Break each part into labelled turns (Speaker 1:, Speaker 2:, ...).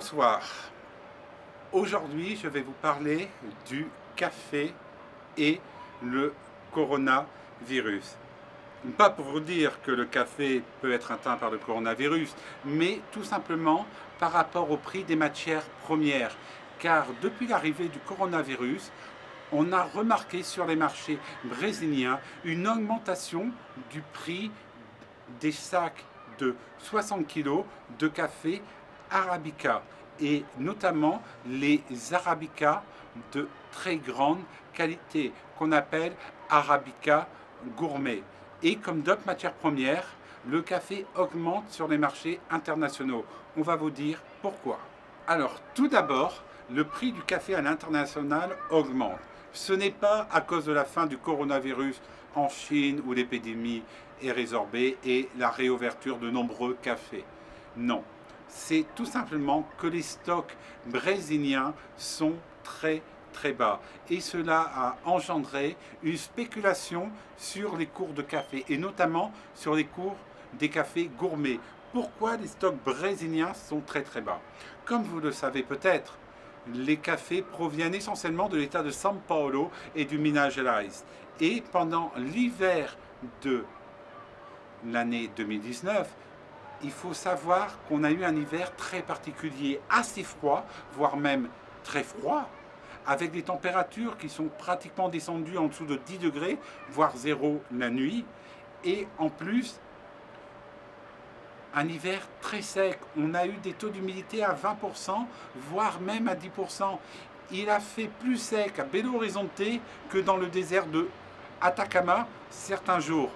Speaker 1: Bonsoir. Aujourd'hui, je vais vous parler du café et le coronavirus. Pas pour vous dire que le café peut être atteint par le coronavirus, mais tout simplement par rapport au prix des matières premières. Car depuis l'arrivée du coronavirus, on a remarqué sur les marchés brésiliens une augmentation du prix des sacs de 60 kg de café Arabica, et notamment les Arabica de très grande qualité qu'on appelle Arabica gourmet. Et comme d'autres matières premières, le café augmente sur les marchés internationaux. On va vous dire pourquoi. Alors tout d'abord, le prix du café à l'international augmente. Ce n'est pas à cause de la fin du coronavirus en Chine où l'épidémie est résorbée et la réouverture de nombreux cafés. Non, c'est tout simplement que les stocks brésiliens sont très bas et cela a engendré une spéculation sur les cours de café et notamment sur les cours des cafés gourmets. Pourquoi les stocks brésiliens sont très bas? Comme vous le savez peut-être, les cafés proviennent essentiellement de l'état de São Paulo et du Minas Gerais. Et pendant l'hiver de l'année 2019, il faut savoir qu'on a eu un hiver très particulier, assez froid, voire même très froid, avec des températures qui sont pratiquement descendues en dessous de 10 degrés, voire 0 la nuit. Et en plus, un hiver très sec. On a eu des taux d'humidité à 20%, voire même à 10%. Il a fait plus sec à Belo Horizonte que dans le désert de Atacama certains jours.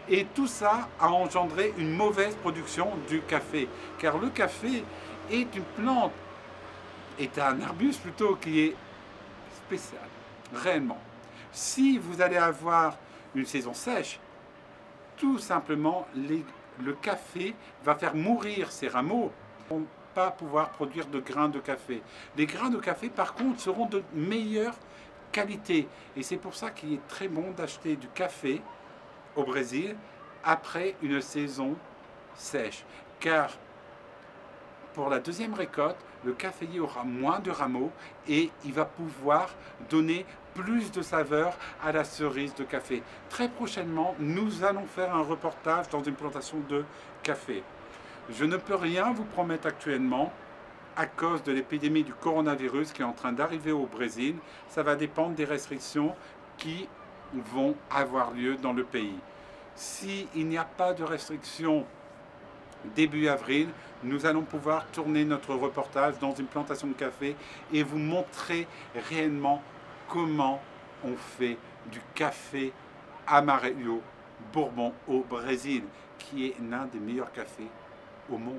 Speaker 1: Et tout ça a engendré une mauvaise production du café. Car le café est une plante, est un arbuste plutôt, qui est spécial, réellement. Si vous allez avoir une saison sèche, tout simplement, le café va faire mourir ses rameaux pour ne pas pouvoir produire de grains de café. Les grains de café, par contre, seront de meilleure qualité. Et c'est pour ça qu'il est très bon d'acheter du café au Brésil après une saison sèche. Car pour la deuxième récolte, le caféier aura moins de rameaux et il va pouvoir donner plus de saveur à la cerise de café. Très prochainement, nous allons faire un reportage dans une plantation de café. Je ne peux rien vous promettre actuellement à cause de l'épidémie du coronavirus qui est en train d'arriver au Brésil. Ça va dépendre des restrictions qui vont avoir lieu dans le pays. S'il n'y a pas de restrictions début avril, nous allons pouvoir tourner notre reportage dans une plantation de café et vous montrer réellement comment on fait du café Amarelo Bourbon au Brésil, qui est l'un des meilleurs cafés au monde.